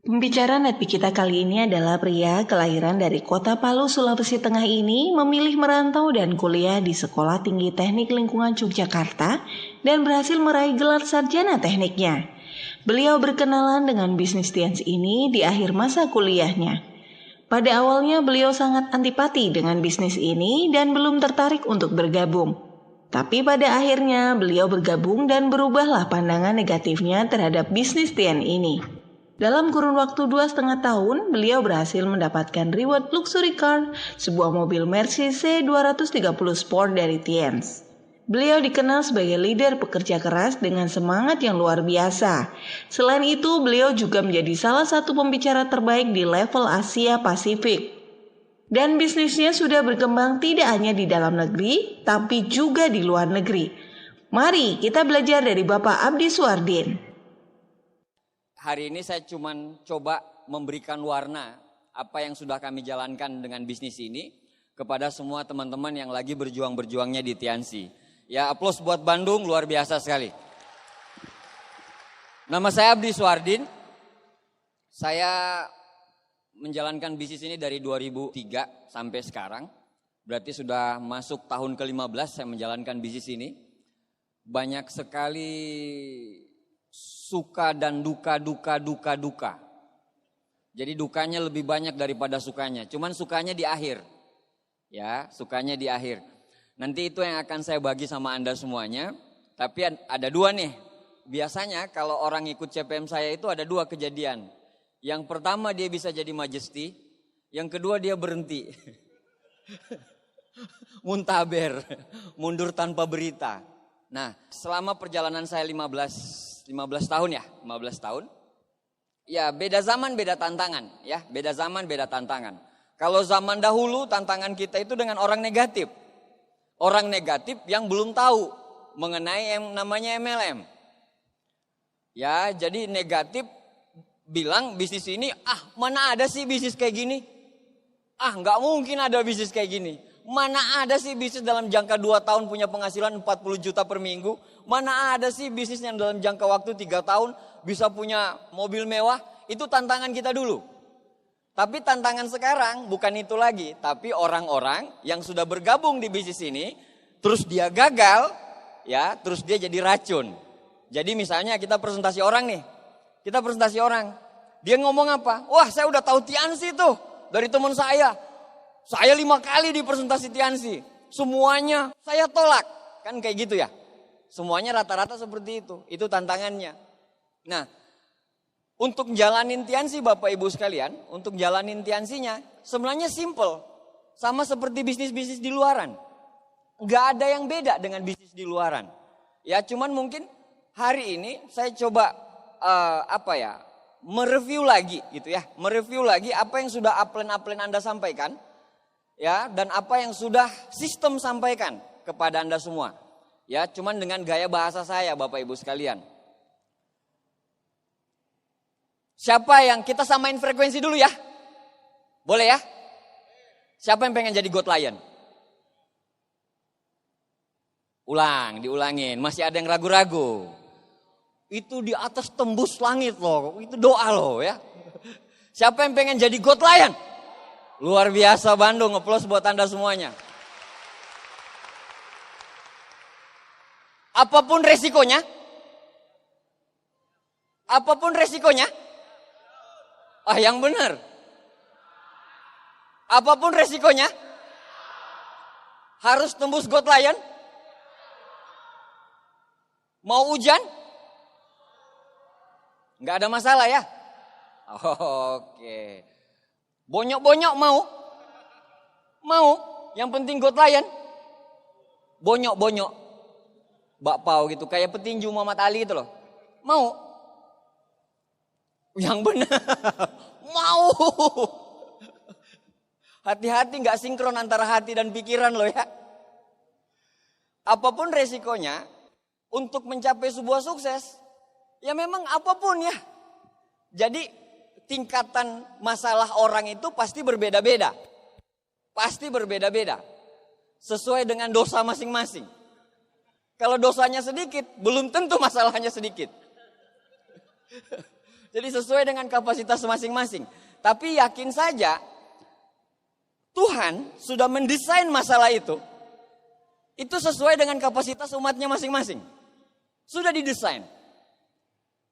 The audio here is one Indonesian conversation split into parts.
Pembicara Netpi kita kali ini adalah pria kelahiran dari kota Palu, Sulawesi Tengah ini memilih merantau dan kuliah di Sekolah Tinggi Teknik Lingkungan Yogyakarta dan berhasil meraih gelar sarjana tekniknya. Beliau berkenalan dengan bisnis Tians ini di akhir masa kuliahnya. Pada awalnya beliau sangat antipati dengan bisnis ini dan belum tertarik untuk bergabung. Tapi pada akhirnya beliau bergabung dan berubahlah pandangan negatifnya terhadap bisnis Tian ini. Dalam kurun waktu 2,5 tahun, beliau berhasil mendapatkan reward luxury car, sebuah mobil Mercedes C230 Sport dari Tiens. Beliau dikenal sebagai leader pekerja keras dengan semangat yang luar biasa. Selain itu, beliau juga menjadi salah satu pembicara terbaik di level Asia Pasifik. Dan bisnisnya sudah berkembang tidak hanya di dalam negeri, tapi juga di luar negeri. Mari kita belajar dari Bapak Abdi Suardin. Hari ini saya cuma coba memberikan warna apa yang sudah kami jalankan dengan bisnis ini kepada semua teman-teman yang lagi berjuang-berjuangnya di Tiansi. Ya, aplaus buat Bandung, luar biasa sekali. Nama saya Abdi Suardin. Saya menjalankan bisnis ini dari 2003 sampai sekarang. Berarti sudah masuk tahun ke-15 saya menjalankan bisnis ini. Banyak sekali suka dan duka. Jadi dukanya lebih banyak daripada sukanya. Cuman sukanya di akhir. Ya, sukanya di akhir. Nanti itu yang akan saya bagi sama Anda semuanya. Tapi ada dua nih. Biasanya kalau orang ikut CPM saya itu ada dua kejadian. Yang pertama dia bisa jadi majesty. Yang kedua dia berhenti. Muntaber. Mundur tanpa berita. Nah, selama perjalanan saya 15 tahun ya, 15 tahun. Ya, beda zaman beda tantangan ya, beda zaman beda tantangan. Kalau zaman dahulu tantangan kita itu dengan orang negatif. Orang negatif yang belum tahu mengenai yang namanya MLM. Ya, jadi negatif bilang bisnis ini, mana ada sih bisnis kayak gini? Nggak mungkin ada bisnis kayak gini. Mana ada sih bisnis dalam jangka 2 tahun punya penghasilan 40 juta per minggu? Mana ada sih bisnis yang dalam jangka waktu 3 tahun bisa punya mobil mewah? Itu tantangan kita dulu. Tapi tantangan sekarang bukan itu lagi. Tapi orang-orang yang sudah bergabung di bisnis ini, terus dia gagal, ya, terus dia jadi racun. Jadi misalnya kita presentasi orang nih. Kita presentasi orang. Dia ngomong apa? Wah, saya udah tahu Tiansi tuh dari teman saya. Saya 5 kali di presentasi Tiansi. Semuanya saya tolak. Kan kayak gitu ya. Semuanya rata-rata seperti itu. Itu tantangannya. Nah, untuk jalanin Tiansi Bapak Ibu sekalian. Untuk jalanin Tiansinya sebenarnya simple. Sama seperti bisnis-bisnis di luaran. Gak ada yang beda dengan bisnis di luaran. Ya cuman mungkin hari ini saya coba mereview lagi gitu ya. Mereview lagi apa yang sudah upline Anda sampaikan. Ya, dan apa yang sudah sistem sampaikan kepada Anda semua. Ya, cuman dengan gaya bahasa saya Bapak Ibu sekalian. Siapa yang kita samain frekuensi dulu ya? Boleh ya? Siapa yang pengen jadi God Lion? Diulangin. Masih ada yang ragu-ragu. Itu di atas tembus langit loh. Itu doa loh ya. Siapa yang pengen jadi God Lion? Luar biasa Bandung, aplaus buat Anda semuanya. Apapun resikonya, yang benar. Apapun resikonya, harus tembus God Lion. Mau hujan? Nggak ada masalah ya? Oke. Bonyok-bonyok mau? Mau? Yang penting God Lion. Bonyok-bonyok. Bakpao gitu, kayak petinju Muhammad Ali itu loh. Mau? Yang benar. Mau. Hati-hati gak sinkron antara hati dan pikiran loh ya. Apapun resikonya, untuk mencapai sebuah sukses, ya memang apapun ya. Jadi tingkatan masalah orang itu pasti berbeda-beda. Pasti berbeda-beda. Sesuai dengan dosa masing-masing. Kalau dosanya sedikit, belum tentu masalahnya sedikit. Jadi sesuai dengan kapasitas masing-masing. Tapi yakin saja Tuhan sudah mendesain masalah itu. Itu sesuai dengan kapasitas umatnya masing-masing. Sudah didesain.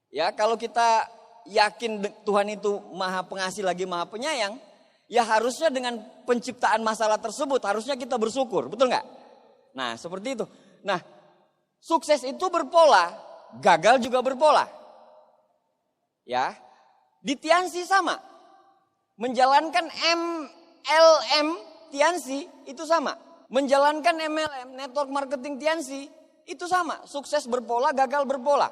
Ya, kalau kita yakin Tuhan itu maha pengasih lagi maha penyayang, ya harusnya dengan penciptaan masalah tersebut harusnya kita bersyukur, betul nggak? Nah, seperti itu. Nah, sukses itu berpola, gagal juga berpola. Ya, di Tiansi sama. Menjalankan MLM Tiansi itu sama. Menjalankan MLM, network marketing Tiansi, itu sama. Sukses berpola, gagal berpola.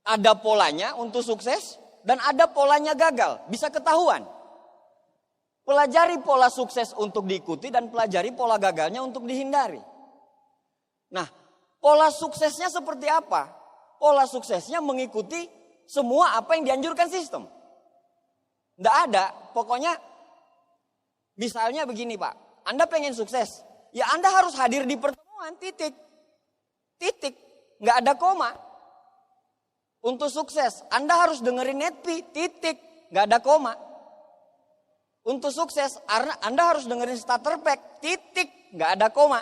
Ada polanya untuk sukses dan ada polanya gagal. Bisa ketahuan. Pelajari pola sukses untuk diikuti dan pelajari pola gagalnya untuk dihindari. Nah, pola suksesnya seperti apa? Pola suksesnya mengikuti semua apa yang dianjurkan sistem. Nggak ada, pokoknya misalnya begini Pak. Anda pengen sukses, ya Anda harus hadir di pertemuan, titik. Titik, nggak ada koma. Untuk sukses, Anda harus dengerin Netpi, titik, nggak ada koma. Untuk sukses, Anda harus dengerin starter pack, titik, nggak ada koma.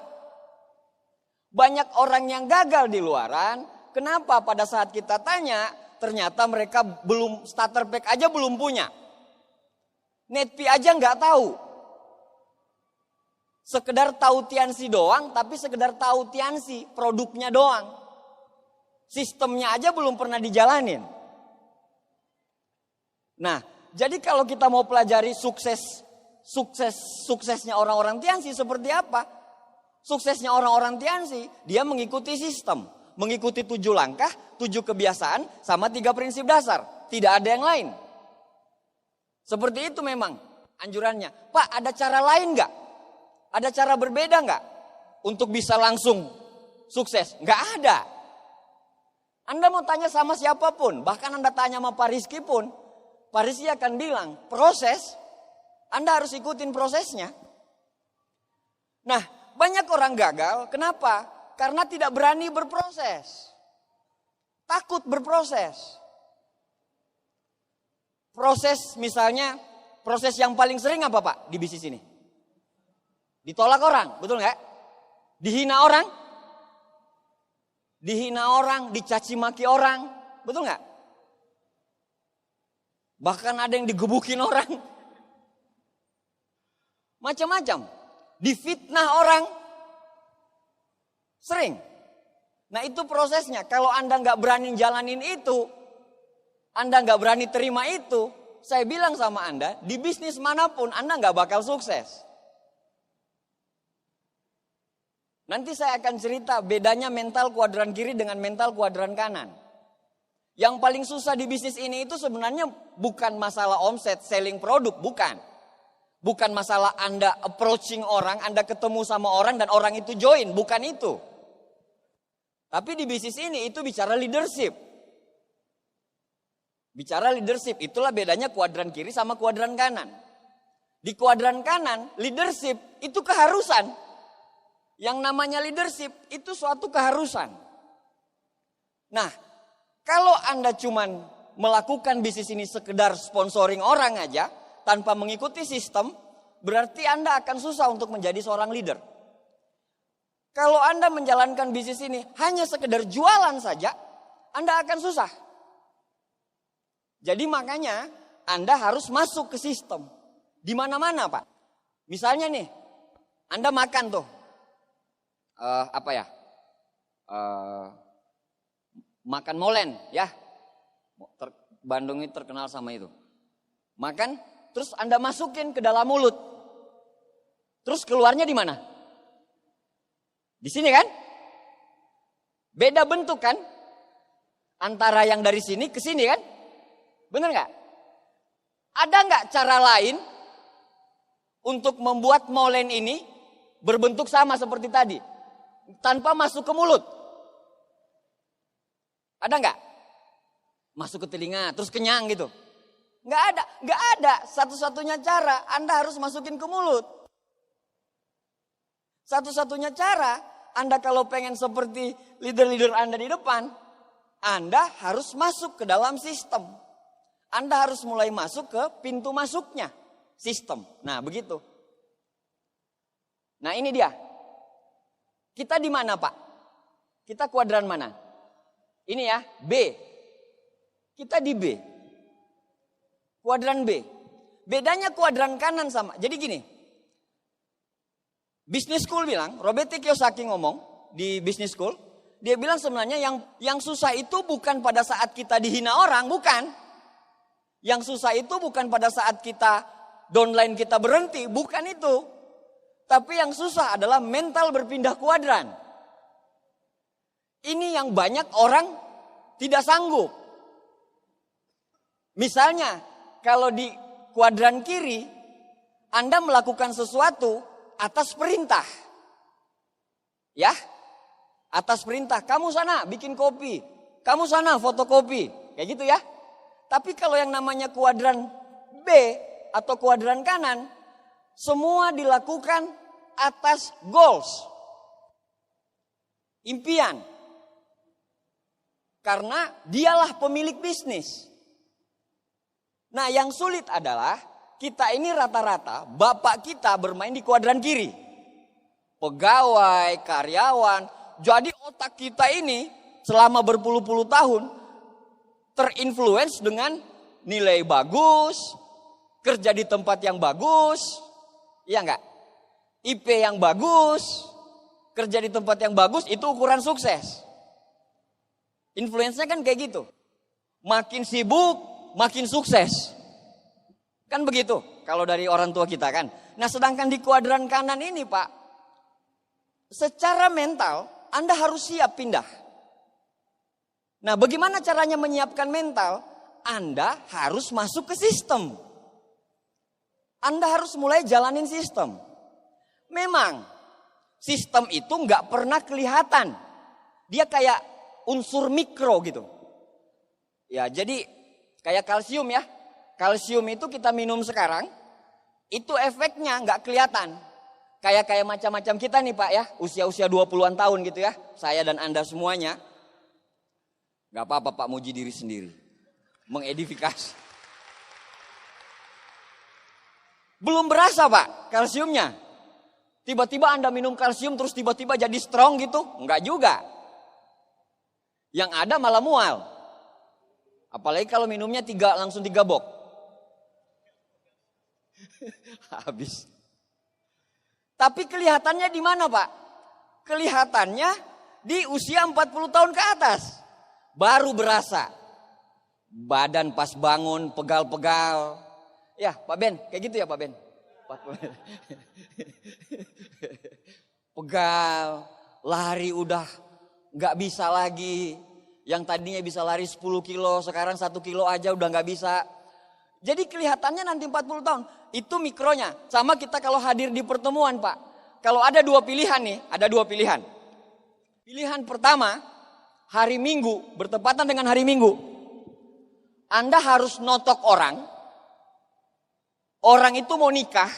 Banyak orang yang gagal di luaran, kenapa pada saat kita tanya, ternyata mereka belum starter pack aja belum punya. Netpi aja nggak tahu. Sekedar tahu Tiansi doang, tapi sekedar tahu Tiansi, produknya doang. Sistemnya aja belum pernah dijalanin. Nah, jadi kalau kita mau pelajari suksesnya orang-orang Tiansi seperti apa? Suksesnya orang-orang Tiansi, dia mengikuti sistem. Mengikuti 7 langkah, 7 kebiasaan, sama 3 prinsip dasar. Tidak ada yang lain. Seperti itu memang anjurannya. Pak, ada cara lain nggak? Ada cara berbeda nggak? Untuk bisa langsung sukses? Nggak ada. Anda mau tanya sama siapapun, bahkan Anda tanya sama Pak Rizky pun, Pak Rizky akan bilang, proses, Anda harus ikutin prosesnya. Nah, banyak orang gagal, kenapa? Karena tidak berani berproses. Takut berproses. Proses misalnya, proses yang paling sering apa Pak di bisnis ini? Ditolak orang, betul nggak? Dihina orang? Dihina orang, dicaci maki orang, betul nggak? Bahkan ada yang digebukin orang. Macam-macam. Difitnah orang. Sering. Nah itu prosesnya. Kalau Anda nggak berani jalanin itu, Anda nggak berani terima itu, saya bilang sama Anda, di bisnis manapun Anda nggak bakal sukses. Nanti saya akan cerita bedanya mental kuadran kiri dengan mental kuadran kanan. Yang paling susah di bisnis ini itu sebenarnya bukan masalah omset, selling produk, bukan. Bukan masalah Anda approaching orang, Anda ketemu sama orang dan orang itu join, bukan itu. Tapi di bisnis ini itu bicara leadership. Bicara leadership, itulah bedanya kuadran kiri sama kuadran kanan. Di kuadran kanan, leadership itu keharusan. Yang namanya leadership itu suatu keharusan. Nah, kalau Anda cuman melakukan bisnis ini sekedar sponsoring orang aja, tanpa mengikuti sistem, berarti Anda akan susah untuk menjadi seorang leader. Kalau Anda menjalankan bisnis ini hanya sekedar jualan saja, Anda akan susah. Jadi makanya Anda harus masuk ke sistem. Di mana-mana Pak. Misalnya nih, Anda makan tuh. Makan molen ya. Bandung ini terkenal sama itu. Makan, terus Anda masukin ke dalam mulut. Terus keluarnya di mana? Di sini kan? Beda bentuk kan? Antara yang dari sini ke sini kan? Bener nggak? Ada nggak cara lain untuk membuat molen ini berbentuk sama seperti tadi? Tanpa masuk ke mulut. Ada nggak? Masuk ke telinga, terus kenyang gitu. Nggak ada. Satu-satunya cara Anda harus masukin ke mulut. Satu-satunya cara Anda kalau pengen seperti leader-leader Anda di depan, Anda harus masuk ke dalam sistem. Anda harus mulai masuk ke pintu masuknya sistem. Nah, begitu. Nah, ini dia. Kita di mana, Pak? Kita kuadran mana? Ini ya, B. Kita di B. Kuadran B. Bedanya kuadran kanan sama. Jadi gini. Business School bilang, Robert T. Kiyosaki ngomong di Business School, dia bilang sebenarnya yang susah itu bukan pada saat kita dihina orang, bukan. Yang susah itu bukan pada saat kita downline kita berhenti, bukan itu. Tapi yang susah adalah mental berpindah kuadran. Ini yang banyak orang tidak sanggup. Misalnya, kalau di kuadran kiri, Anda melakukan sesuatu atas perintah. Ya, atas perintah. Kamu sana bikin kopi. Kamu sana fotokopi. Kayak gitu ya. Tapi kalau yang namanya kuadran B atau kuadran kanan, semua dilakukan atas goals. Impian. Karena dialah pemilik bisnis. Nah, yang sulit adalah kita ini rata-rata bapak kita bermain di kuadran kiri. Pegawai, karyawan. Jadi otak kita ini selama berpuluh-puluh tahun terinfluence dengan nilai bagus, kerja di tempat yang bagus, iya enggak? IP yang bagus, kerja di tempat yang bagus itu ukuran sukses. Influence-nya kan kayak gitu. Makin sibuk, makin sukses. Kan begitu kalau dari orang tua kita kan. Nah, sedangkan di kuadran kanan ini, Pak, secara mental Anda harus siap pindah. Nah, bagaimana caranya menyiapkan mental? Anda harus masuk ke sistem. Anda harus mulai jalanin sistem. Memang sistem itu nggak pernah kelihatan. Dia kayak unsur mikro gitu. Ya, jadi kayak kalsium ya. Kalsium itu kita minum sekarang, itu efeknya nggak kelihatan. Kayak macam-macam kita nih Pak ya, usia-usia 20-an tahun gitu ya. Saya dan Anda semuanya. Gak apa-apa Pak, muji diri sendiri. Mengedifikasi. Belum berasa Pak kalsiumnya. Tiba-tiba Anda minum kalsium terus tiba-tiba jadi strong gitu. Enggak juga. Yang ada malah mual. Apalagi kalau minumnya langsung 3 bok. Habis. Tapi kelihatannya di mana Pak? Kelihatannya di usia 40 tahun ke atas. Baru berasa. Badan pas bangun pegal-pegal. Ya Pak Ben, kayak gitu ya Pak Ben? Pegal, lari udah gak bisa lagi. Yang tadinya bisa lari 10 kilo, sekarang 1 kilo aja udah gak bisa. Jadi kelihatannya nanti 40 tahun. Itu mikronya. Sama kita kalau hadir di pertemuan Pak. Kalau ada 2 pilihan nih, ada 2 pilihan. Pilihan pertama, hari Minggu, bertepatan dengan hari Minggu. Anda harus notok orang. Orang itu mau nikah.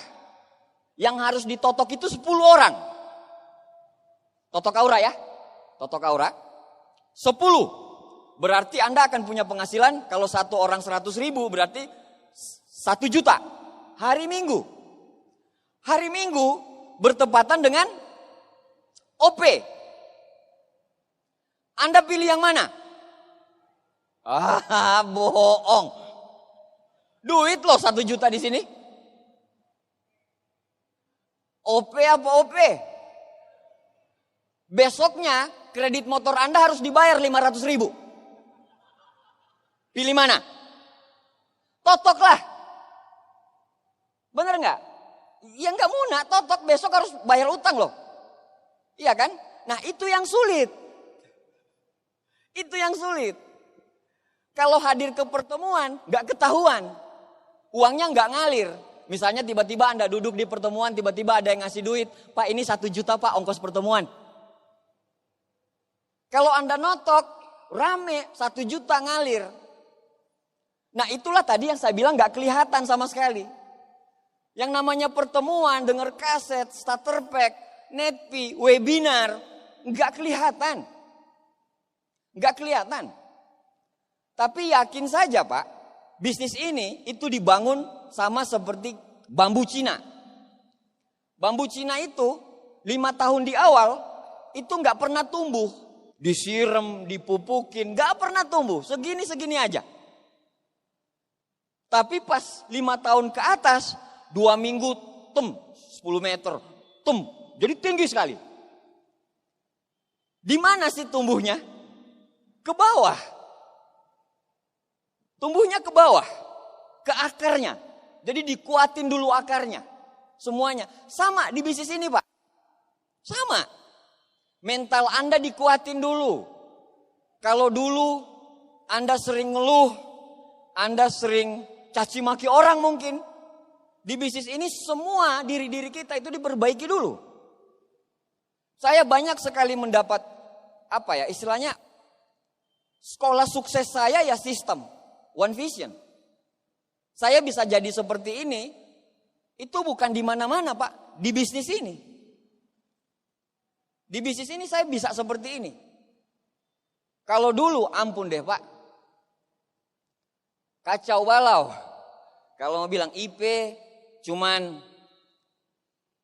Yang harus ditotok itu 10 orang. Totok aura ya. Totok aura. 10. Berarti Anda akan punya penghasilan. Kalau satu orang 100.000 berarti 1 juta. Hari Minggu. Hari Minggu bertepatan dengan OP. Anda pilih yang mana? Bohong. Duit loh 1 juta di sini. OP apa OP? Besoknya kredit motor Anda harus dibayar 500.000. Pilih mana? Totok lah. Bener nggak? Ya nggak muna, totok besok harus bayar utang loh. Iya kan? Nah itu yang sulit. Itu yang sulit. Kalau hadir ke pertemuan nggak ketahuan. Uangnya nggak ngalir. Misalnya tiba-tiba Anda duduk di pertemuan, tiba-tiba ada yang ngasih duit. Pak ini 1 juta Pak ongkos pertemuan. Kalau Anda notok, rame 1 juta ngalir. Nah itulah tadi yang saya bilang gak kelihatan sama sekali. Yang namanya pertemuan, dengar kaset, starter pack, netpi, webinar. Gak kelihatan. Gak kelihatan. Tapi yakin saja Pak, bisnis ini itu dibangun sama seperti bambu Cina. Bambu Cina itu 5 tahun di awal itu nggak pernah tumbuh. Disiram, dipupukin, nggak pernah tumbuh. Segini-segini aja. Tapi pas 5 tahun ke atas, 2 minggu, 10 meter, jadi tinggi sekali. Di mana sih tumbuhnya? Ke bawah. Tumbuhnya ke bawah, ke akarnya. Jadi dikuatin dulu akarnya. Semuanya. Sama di bisnis ini Pak. Sama. Mental Anda dikuatin dulu. Kalau dulu Anda sering ngeluh, Anda sering caci maki orang mungkin. Di bisnis ini semua diri-diri kita itu diperbaiki dulu. Saya banyak sekali mendapat istilahnya sekolah sukses saya ya sistem One Vision. Saya bisa jadi seperti ini itu bukan di mana-mana Pak, di bisnis ini. Di bisnis ini saya bisa seperti ini. Kalau dulu ampun deh Pak, kacau balau. Kalau mau bilang IP cuman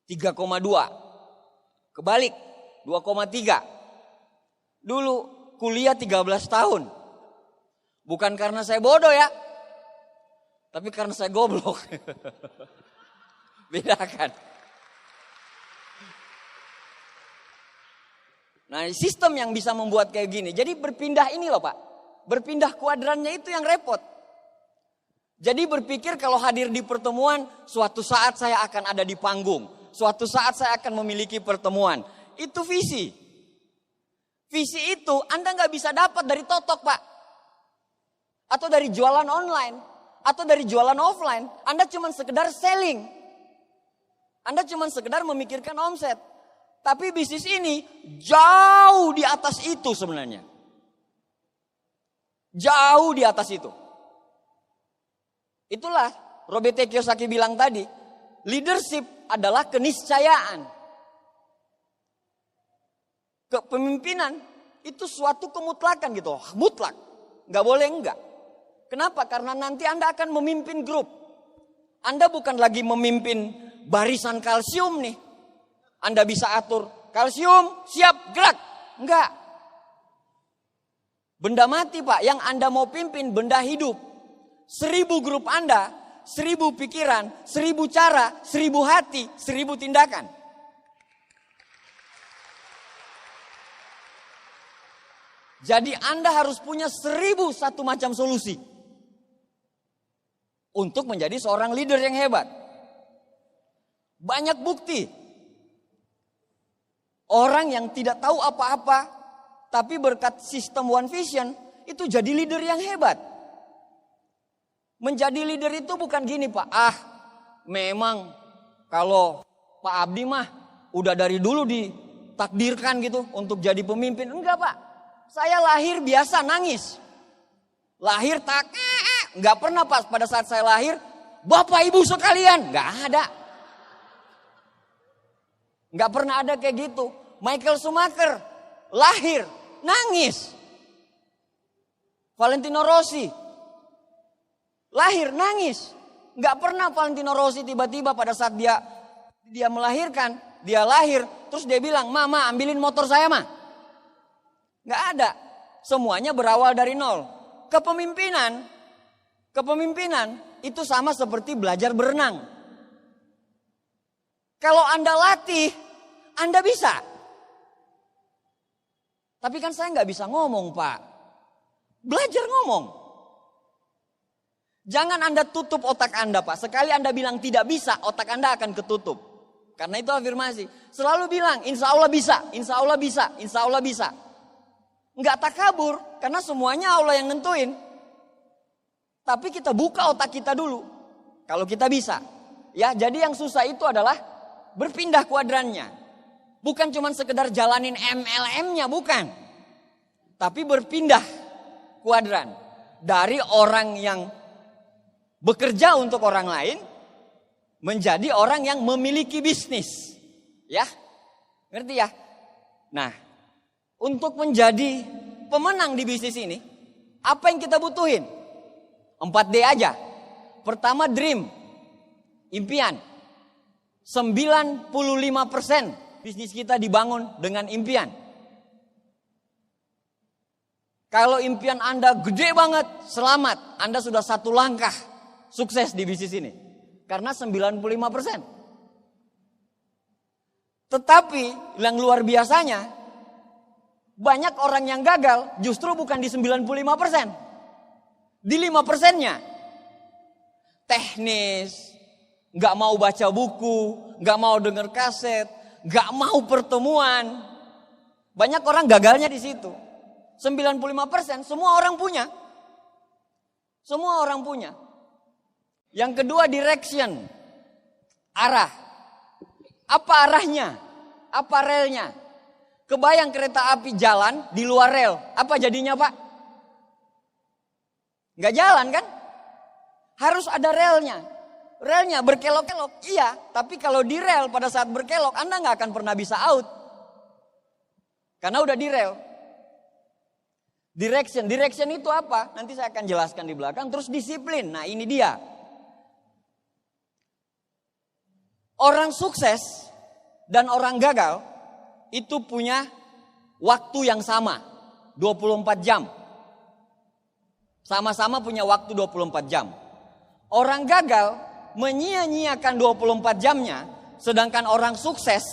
3,2. Kebalik 2,3. Dulu kuliah 13 tahun. Bukan karena saya bodoh ya. Tapi karena saya goblok. Bedakan. Nah, sistem yang bisa membuat kayak gini. Jadi berpindah ini loh Pak. Berpindah kuadrannya itu yang repot. Jadi berpikir kalau hadir di pertemuan, suatu saat saya akan ada di panggung. Suatu saat saya akan memiliki pertemuan. Itu visi. Visi itu Anda nggak bisa dapat dari totok Pak. Atau dari jualan online. Atau dari jualan offline. Anda cuma sekedar selling. Anda cuma sekedar memikirkan omset. Tapi bisnis ini jauh di atas itu sebenarnya. Jauh di atas itu. Itulah Robert T. Kiyosaki bilang tadi, leadership adalah keniscayaan. Kepemimpinan itu suatu kemutlakan gitu, mutlak. Nggak boleh enggak. Kenapa? Karena nanti Anda akan memimpin grup. Anda bukan lagi memimpin barisan kalsium nih. Anda bisa atur kalsium, siap, gerak. Enggak. Benda mati Pak, yang Anda mau pimpin benda hidup. 1000 grup Anda, 1000 pikiran, 1000 cara, 1000 hati, 1000 tindakan. Jadi Anda harus punya 1001 macam solusi. Untuk menjadi seorang leader yang hebat. Banyak bukti. Orang yang tidak tahu apa-apa, tapi berkat sistem One Vision, itu jadi leader yang hebat. Menjadi leader itu bukan gini Pak. Memang kalau Pak Abdi mah udah dari dulu ditakdirkan gitu untuk jadi pemimpin. Enggak Pak. Saya lahir biasa nangis. Lahir enggak pernah Pak pada saat saya lahir. Bapak Ibu sekalian. Enggak ada. Enggak pernah ada kayak gitu. Michael Schumacher lahir nangis. Valentino Rossi lahir nangis. Nggak pernah Valentino Rossi tiba-tiba pada saat dia melahirkan, dia lahir, terus dia bilang, Mama ambilin motor saya mah. Nggak ada. Semuanya berawal dari nol. Kepemimpinan itu sama seperti belajar berenang. Kalau Anda latih, Anda bisa. Tapi kan saya nggak bisa ngomong Pak. Belajar ngomong. Jangan Anda tutup otak Anda Pak. Sekali Anda bilang tidak bisa, otak Anda akan ketutup. Karena itu afirmasi. Selalu bilang insya Allah bisa, insya Allah bisa, insya Allah bisa. Enggak takabur karena semuanya Allah yang nentuin. Tapi kita buka otak kita dulu. Kalau kita bisa. Ya, jadi yang susah itu adalah berpindah kuadrannya. Bukan cuma sekedar jalanin MLM-nya, bukan. Tapi berpindah kuadran. Dari orang yang bekerja untuk orang lain menjadi orang yang memiliki bisnis. Ya. Ngerti ya? Nah, untuk menjadi pemenang di bisnis ini, Apa yang kita butuhin? 4D aja. Pertama dream, impian. 95% bisnis kita dibangun dengan impian. Kalau impian Anda gede banget, selamat. Anda sudah satu langkah sukses di bisnis ini. Karena 95%. Tetapi yang luar biasanya, banyak orang yang gagal justru bukan di 95%. Di 5%-nya. Teknis, gak mau baca buku, gak mau denger kaset, gak mau pertemuan. Banyak orang gagalnya di situ. 95% semua orang punya. Semua orang punya. Yang kedua direction. Arah. Apa arahnya? Apa relnya? Kebayang kereta api jalan di luar rel. Apa jadinya Pak? Gak jalan kan? Harus ada relnya. Relnya berkelok-kelok. Iya, tapi kalau di rel pada saat berkelok Anda gak akan pernah bisa out. Karena udah di rel. Direction. Direction itu apa? Nanti saya akan jelaskan di belakang. Terus disiplin. Nah ini dia. Orang sukses dan orang gagal itu punya waktu yang sama. 24 jam. Sama-sama punya waktu 24 jam. Orang gagal menyia-nyiakan 24 jamnya. Sedangkan orang sukses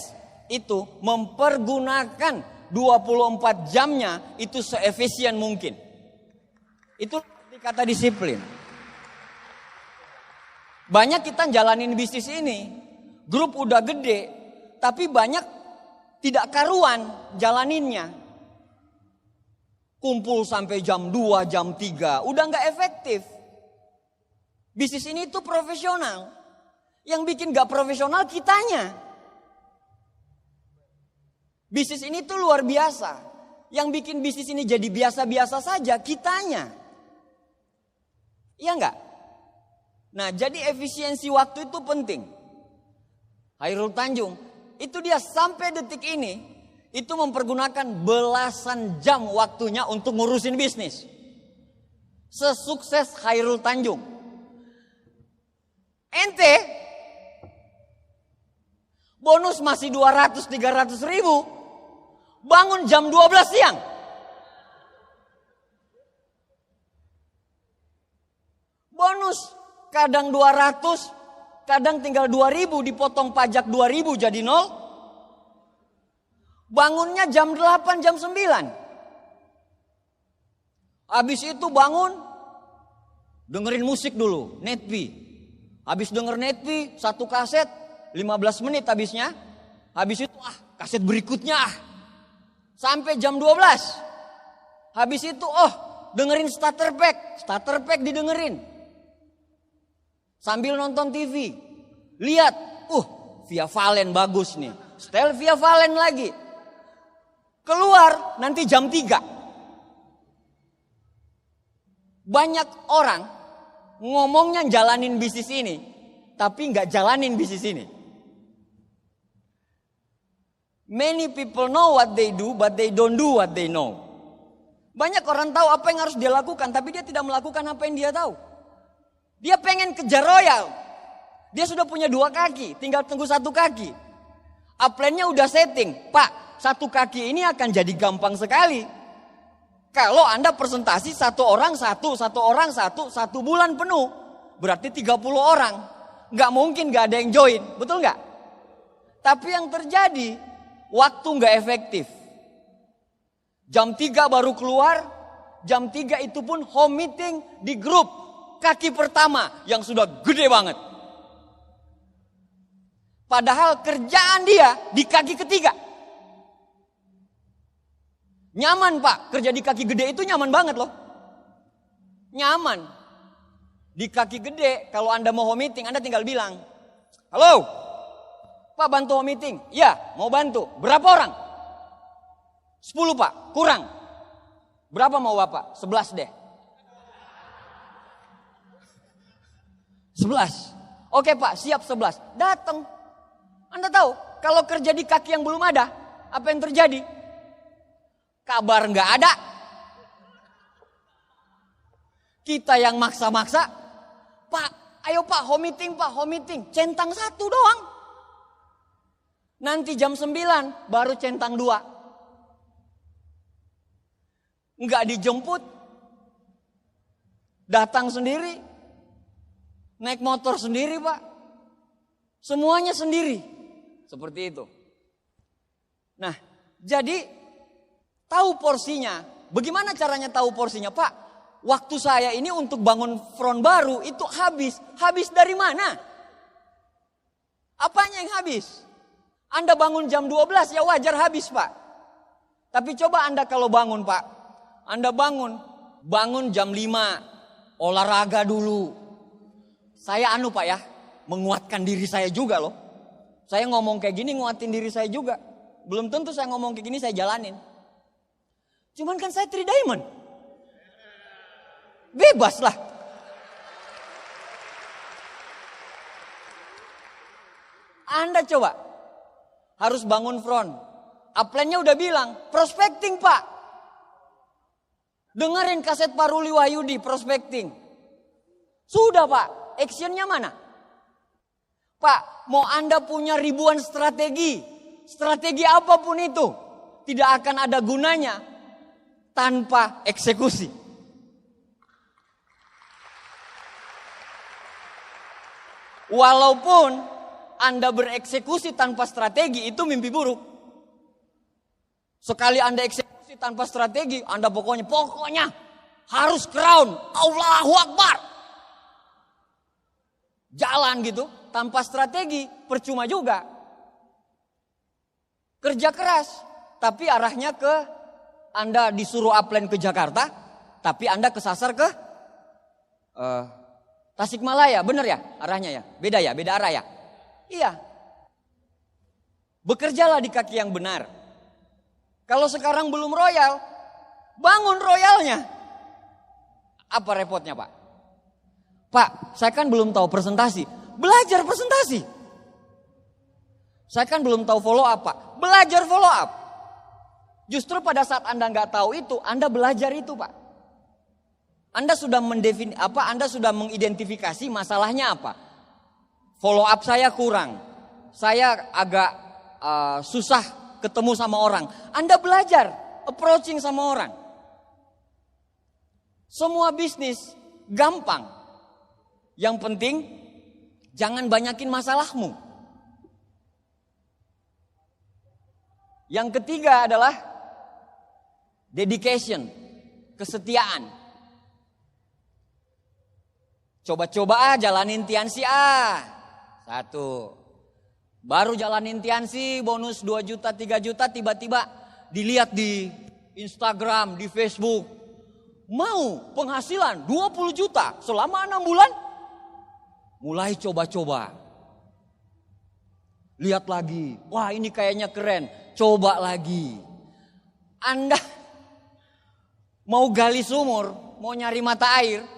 itu mempergunakan 24 jamnya itu seefisien mungkin. Itu kata disiplin. Banyak kita jalanin bisnis ini. Grup udah gede, tapi banyak tidak karuan jalaninnya. Kumpul sampai jam 2, jam 3, udah gak efektif. Bisnis ini tuh profesional. Yang bikin gak profesional kitanya. Bisnis ini tuh luar biasa. Yang bikin bisnis ini jadi biasa-biasa saja kitanya. Iya gak? Nah jadi efisiensi waktu itu penting. Khairul Tanjung, itu dia sampai detik ini, itu mempergunakan belasan jam waktunya untuk ngurusin bisnis. Sesukses Khairul Tanjung. Ente, bonus masih 200-300 ribu, bangun jam 12 siang. Bonus kadang 200, kadang tinggal 2.000 dipotong pajak 2.000 jadi 0. Bangunnya jam 8, jam 9. Habis itu bangun, dengerin musik dulu, Netpi. Habis denger Netpi, satu kaset, 15 menit habisnya. Habis itu kaset berikutnya sampai jam 12. Habis itu dengerin starter pack didengerin. Sambil nonton TV. Lihat, Via Valen bagus nih. Setel Via Valen lagi. Keluar nanti jam 3. Banyak orang ngomongnya jalanin bisnis ini, tapi nggak jalanin bisnis ini. Many people know what they do, but they don't do what they know. Banyak orang tahu apa yang harus dia lakukan, tapi dia tidak melakukan apa yang dia tahu. Dia pengen kejar royal. Dia sudah punya 2 kaki, tinggal tunggu 1 kaki. Upline-nya udah setting. Pak, 1 kaki ini akan jadi gampang sekali. Kalau Anda presentasi 1 orang 1, 1 orang 1 bulan penuh. Berarti 30 orang. Gak mungkin gak ada yang join, betul gak? Tapi yang terjadi, waktu gak efektif. Jam 3 baru keluar, jam 3 itu pun home meeting di grup. Kaki pertama yang sudah gede banget. Padahal kerjaan dia di kaki ketiga. Nyaman Pak, kerja di kaki gede itu nyaman banget loh. Nyaman. Di kaki gede kalau Anda mau home meeting Anda tinggal bilang, halo Pak bantu home meeting. Ya mau bantu. Berapa orang? 10 Pak, kurang. Berapa mau Bapak? 11 deh. 11. Oke Pak, siap 11. Datang. Anda tahu, kalau kerja di kaki yang belum ada, apa yang terjadi? Kabar nggak ada. Kita yang maksa-maksa, Pak, ayo Pak, home meeting. Centang 1 doang. Nanti jam 9 baru centang 2. Enggak dijemput. Datang sendiri. Naik motor sendiri Pak. Semuanya sendiri. Seperti itu. Nah, jadi tahu porsinya. Bagaimana caranya tahu porsinya Pak? Waktu saya ini untuk bangun front baru itu habis. Habis dari mana? Apanya yang habis? Anda bangun jam 12 ya wajar habis Pak. Tapi coba Anda kalau bangun Pak. Anda bangun jam 5. Olahraga dulu. Saya Pak ya. Menguatkan diri saya juga loh. Saya ngomong kayak gini nguatin diri saya juga. Belum tentu saya ngomong kayak gini saya jalanin. Cuman kan saya 3 diamond. Bebas lah. Anda coba. Harus bangun front. Upline-nya udah bilang. Prospecting Pak. Dengerin kaset Pak Ruli Wahyudi. Prospecting. Sudah Pak. Actionnya mana? Pak, mau Anda punya ribuan strategi. Strategi apapun itu. Tidak akan ada gunanya. Tanpa eksekusi. Walaupun Anda bereksekusi tanpa strategi, itu mimpi buruk. Sekali Anda eksekusi tanpa strategi, Anda pokoknya harus crown. Allahu Akbar. Jalan gitu. Tanpa strategi, percuma juga. Kerja keras, tapi arahnya ke Anda disuruh upline ke Jakarta, tapi Anda kesasar ke Tasikmalaya, bener ya arahnya ya? Beda arah ya? Iya. Bekerjalah di kaki yang benar. Kalau sekarang belum royal, bangun royalnya. Apa repotnya Pak? Pak, saya kan belum tahu presentasi. Belajar presentasi. Saya kan belum tahu follow up Pak. Belajar follow up. Justru pada saat Anda nggak tahu itu, Anda belajar itu Pak. Anda sudah Anda sudah mengidentifikasi masalahnya apa. Follow up saya kurang. Saya agak susah ketemu sama orang. Anda belajar approaching sama orang. Semua bisnis gampang. Yang penting jangan banyakin masalahmu. Yang ketiga adalah dedication, kesetiaan. Coba-coba jalanin Tiansi 1. Baru jalanin Tiansi bonus 2 juta, 3 juta, tiba-tiba dilihat di Instagram, di Facebook. Mau penghasilan 20 juta selama 6 bulan? Mulai coba-coba. Lihat lagi. Wah ini kayaknya keren. Coba lagi. Anda mau gali sumur, mau nyari mata air.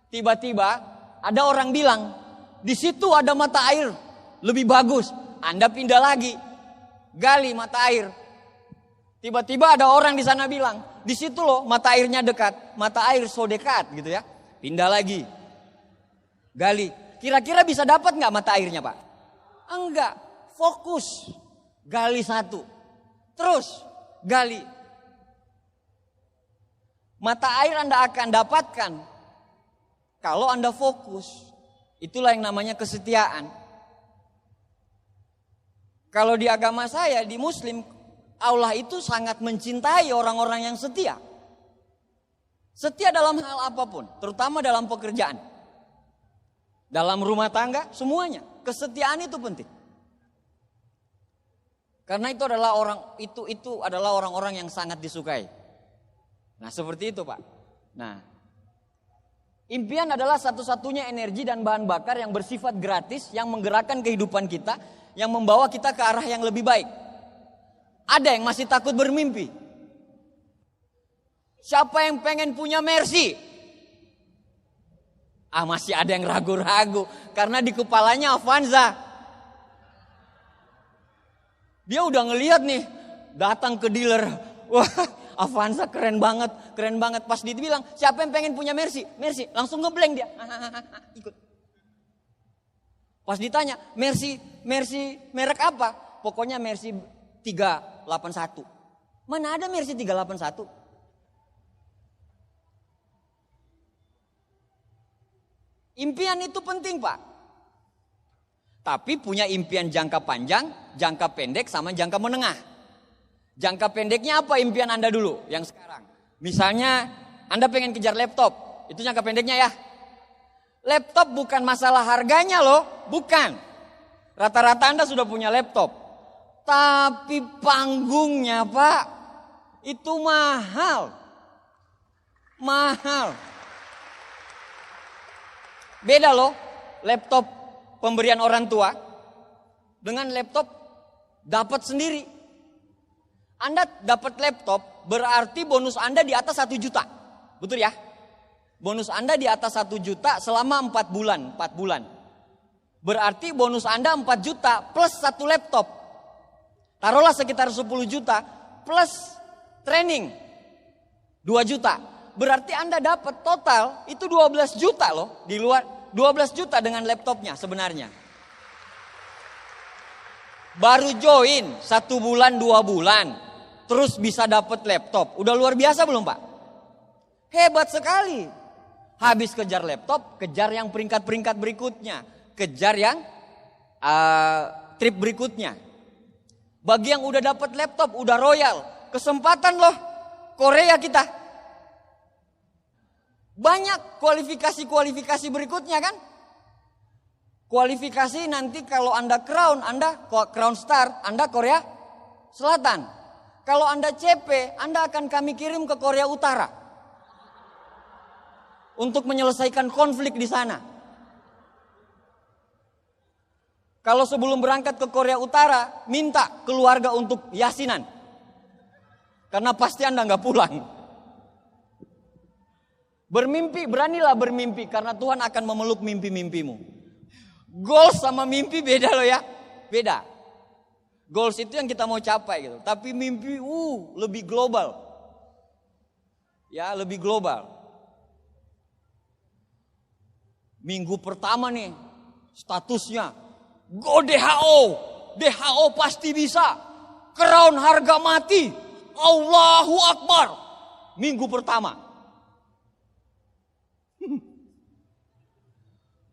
Tiba-tiba ada orang bilang, di situ ada mata air lebih bagus. Anda pindah lagi. Gali mata air. Tiba-tiba ada orang di sana bilang, di situ loh mata airnya dekat. Mata air so dekat gitu ya. Pindah lagi. Gali, kira-kira bisa dapat nggak mata airnya Pak? Enggak, fokus. Gali 1, terus gali. Mata air Anda akan dapatkan kalau Anda fokus. Itulah yang namanya kesetiaan. Kalau di agama saya, di Muslim, Allah itu sangat mencintai orang-orang yang setia. Setia dalam hal apapun, terutama dalam pekerjaan. Dalam rumah tangga, semuanya. Kesetiaan itu penting. Karena itu adalah orang-orang yang sangat disukai. Nah, seperti itu, Pak. Nah, impian adalah satu-satunya energi dan bahan bakar yang bersifat gratis, yang menggerakkan kehidupan kita, yang membawa kita ke arah yang lebih baik. Ada yang masih takut bermimpi? Siapa yang pengen punya Mercy? Masih ada yang ragu-ragu karena di kepalanya Avanza. Dia udah ngelihat nih, datang ke dealer, wah Avanza keren banget, keren banget. Pas dibilang, siapa yang pengen punya Mercy? Mercy, langsung ngeblank dia. Ikut. Pas ditanya, Mercy merek apa? Pokoknya Mercy 381. Mana ada Mercy 381? Impian itu penting, Pak. Tapi punya impian jangka panjang, jangka pendek, sama jangka menengah. Jangka pendeknya apa impian Anda dulu yang sekarang? Misalnya Anda pengen kejar laptop, itu jangka pendeknya ya. Laptop bukan masalah harganya loh, bukan. Rata-rata Anda sudah punya laptop. Tapi panggungnya, Pak, itu mahal. Mahal. Beda loh laptop pemberian orang tua dengan laptop dapat sendiri. Anda dapat laptop berarti bonus Anda di atas 1 juta. Betul ya? Bonus Anda di atas 1 juta selama 4 bulan. Berarti bonus Anda 4 juta plus 1 laptop. Taruhlah sekitar 10 juta plus training 2 juta. Berarti Anda dapat total itu 12 juta loh. Di luar 12 juta dengan laptopnya sebenarnya. Baru join 1 bulan 2 bulan. Terus bisa dapat laptop. Udah luar biasa belum, Pak? Hebat sekali. Habis kejar laptop, kejar yang peringkat-peringkat berikutnya. Kejar yang trip berikutnya. Bagi yang udah dapat laptop, udah royal. Kesempatan loh Korea kita. Banyak kualifikasi berikutnya kan. Kualifikasi nanti kalau Anda Crown Star, Anda Korea Selatan. Kalau Anda CP, Anda akan kami kirim ke Korea Utara. Untuk menyelesaikan konflik di sana. Kalau sebelum berangkat ke Korea Utara, minta keluarga untuk yasinan. Karena pasti Anda nggak pulang. Bermimpi, beranilah bermimpi karena Tuhan akan memeluk mimpi-mimpimu. Goals sama mimpi beda loh ya. Beda. Goals itu yang kita mau capai gitu. Tapi mimpi lebih global. Ya, lebih global. Minggu pertama nih statusnya Go DHO. DHO pasti bisa. Crown harga mati. Allahu Akbar. Minggu pertama.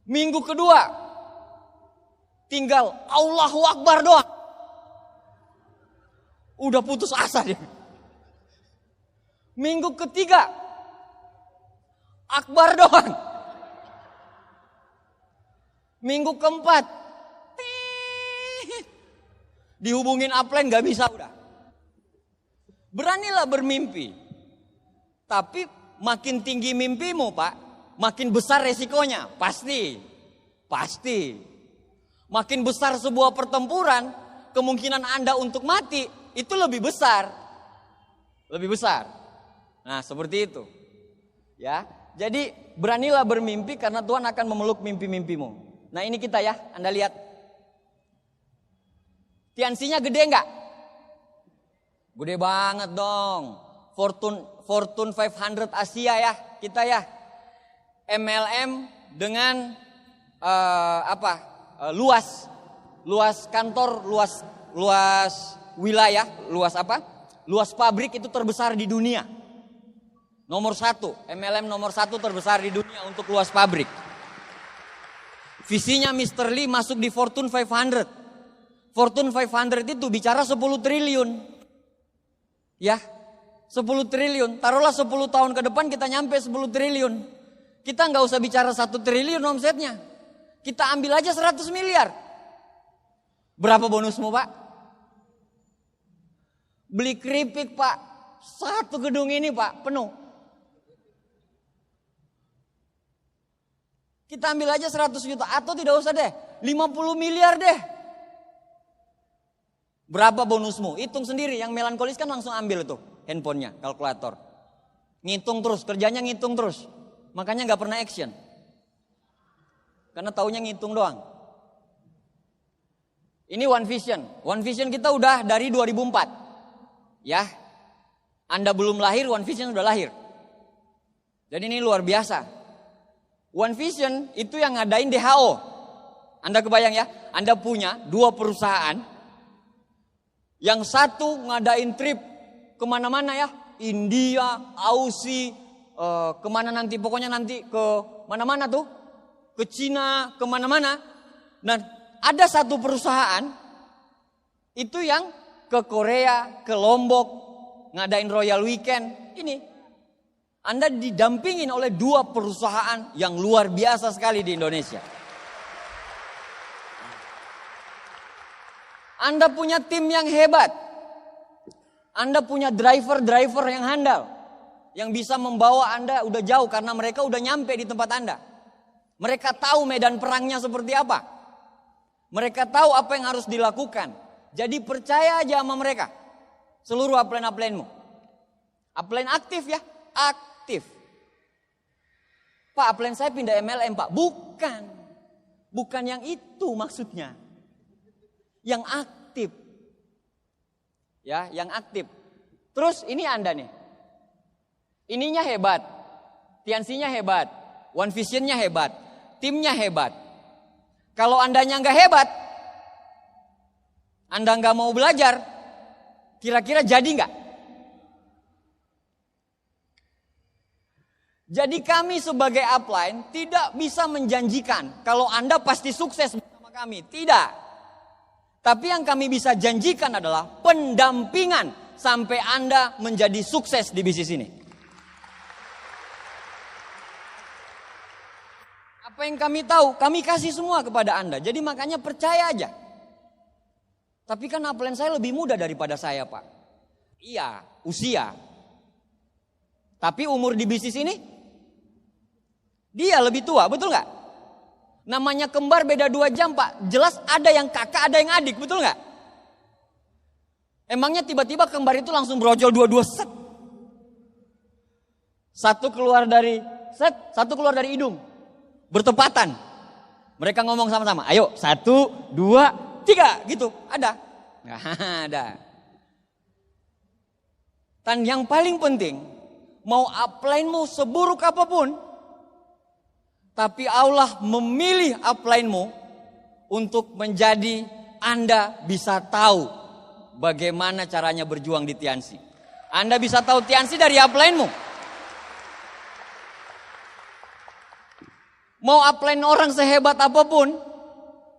Minggu kedua, tinggal Allahu Akbar doang. Udah putus asa dia. Minggu ketiga, Akbar doang. Minggu keempat, dihubungin upline gak bisa udah. Beranilah bermimpi. Tapi makin tinggi mimpimu, Pak, makin besar resikonya, pasti. Makin besar sebuah pertempuran, kemungkinan Anda untuk mati itu lebih besar. Nah, seperti itu. Ya, jadi beranilah bermimpi karena Tuhan akan memeluk mimpi-mimpimu. Nah, ini kita ya, Anda lihat. Tiansinya gede enggak? Gede banget dong. Fortune 500 Asia ya, kita ya. MLM dengan luas kantor, luas wilayah, luas pabrik itu terbesar di dunia. Nomor 1, MLM nomor 1 terbesar di dunia untuk luas pabrik. Visinya Mr. Lee masuk di Fortune 500. Fortune 500 itu bicara 10 triliun. Ya, 10 triliun. Taruhlah 10 tahun ke depan kita nyampe 10 triliun. Kita nggak usah bicara 1 triliun omsetnya. Kita ambil aja 100 miliar. Berapa bonusmu, Pak? Beli keripik, Pak. 1 gedung ini, Pak, penuh. Kita ambil aja 100 juta. Atau tidak usah deh, 50 miliar deh. Berapa bonusmu? Hitung sendiri. Yang melankolis kan langsung ambil tuh handphonenya, kalkulator. Ngitung terus, kerjanya ngitung terus. Makanya gak pernah action. Karena taunya ngitung doang. Ini One Vision. One Vision kita udah dari 2004. Ya. Anda belum lahir, One Vision sudah lahir. Jadi ini luar biasa. One Vision itu yang ngadain WHO. Anda kebayang ya, Anda punya 2 perusahaan. Yang satu ngadain trip kemana-mana ya. India, Aussie, kemana nanti, pokoknya nanti ke mana-mana tuh. Ke Cina, kemana-mana. Dan ada satu perusahaan itu yang ke Korea, ke Lombok, ngadain Royal Weekend. Ini Anda didampingin oleh 2 perusahaan yang luar biasa sekali di Indonesia. Anda punya tim yang hebat. Anda punya driver-driver yang handal. Yang bisa membawa Anda udah jauh karena mereka udah nyampe di tempat Anda. Mereka tahu medan perangnya seperti apa. Mereka tahu apa yang harus dilakukan. Jadi percaya aja sama mereka. Seluruh upline-uplinemu. Upline aktif ya, aktif. Pak, upline saya pindah MLM Pak. Bukan. Bukan yang itu maksudnya. Yang aktif. Ya, yang aktif. Terus ini Anda nih. Ininya hebat. Tiansinya hebat. One Visionnya hebat. Timnya hebat. Kalau Andanya nggak hebat, Anda nggak mau belajar, kira-kira jadi nggak? Jadi kami sebagai upline tidak bisa menjanjikan kalau Anda pasti sukses bersama kami. Tidak. Tapi yang kami bisa janjikan adalah pendampingan sampai Anda menjadi sukses di bisnis ini. Apa yang kami tahu, kami kasih semua kepada Anda. Jadi makanya percaya aja. Tapi kan upline saya lebih muda daripada saya, Pak. Iya, usia. Tapi umur di bisnis ini, dia lebih tua, betul nggak? Namanya kembar beda 2 jam Pak. Jelas ada yang kakak, ada yang adik, betul nggak? Emangnya tiba-tiba kembar itu langsung brojol dua-dua set. Satu keluar dari set, satu keluar dari hidung. Bertepatan. Mereka ngomong sama-sama, ayo 1, 2, 3 gitu. Ada? Nggak ada. Dan yang paling penting, mau upline-mu seburuk apapun, tapi Allah memilih upline-mu untuk menjadi Anda bisa tahu bagaimana caranya berjuang di Tiansi. Anda bisa tahu Tiansi dari upline-mu. Mau upline orang sehebat apapun,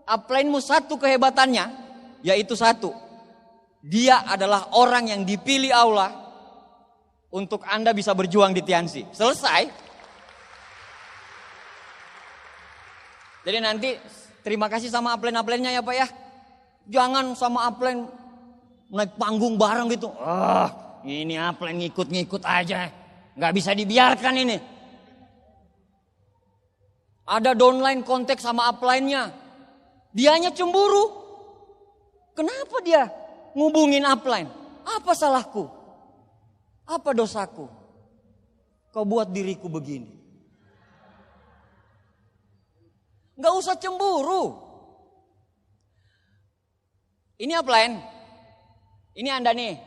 upline-mu satu kehebatannya, yaitu satu. Dia adalah orang yang dipilih Allah untuk Anda bisa berjuang di Tiansi. Selesai. Jadi nanti terima kasih sama upline-upline-nya ya Pak ya. Jangan sama upline naik panggung bareng gitu. Ini upline ngikut-ngikut aja. Gak bisa dibiarkan ini. Ada downline kontak sama upline-nya. Dianya cemburu. Kenapa dia ngubungin upline? Apa salahku? Apa dosaku? Kau buat diriku begini. Gak usah cemburu. Ini upline. Ini Anda nih.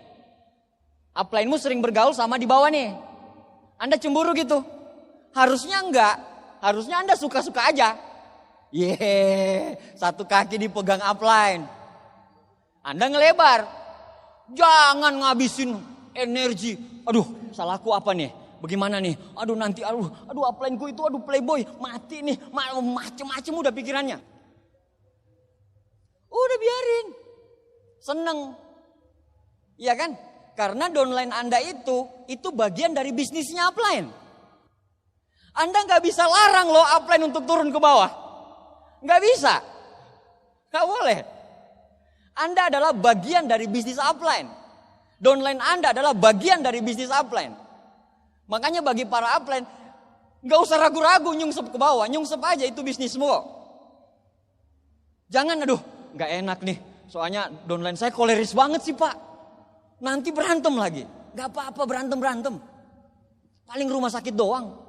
Upline-mu sering bergaul sama di bawah nih. Anda cemburu gitu. Harusnya enggak. Harusnya Anda suka-suka aja. Satu kaki dipegang upline. Anda ngelebar. Jangan ngabisin energi. Aduh, salahku apa nih? Bagaimana nih? Aduh nanti, aduh upline-ku itu, aduh playboy, mati nih, macem-macem udah pikirannya. Udah biarin, seneng, iya kan? Karena downline Anda itu bagian dari bisnisnya upline. Anda nggak bisa larang loh upline untuk turun ke bawah, nggak bisa, nggak boleh. Anda adalah bagian dari bisnis upline, downline Anda adalah bagian dari bisnis upline. Makanya bagi para upline, gak usah ragu-ragu nyungsep ke bawah. Nyungsep aja, itu bisnismu kok. Jangan, aduh gak enak nih. Soalnya downline saya koleris banget sih Pak. Nanti berantem lagi. Gak apa-apa berantem-berantem. Paling rumah sakit doang.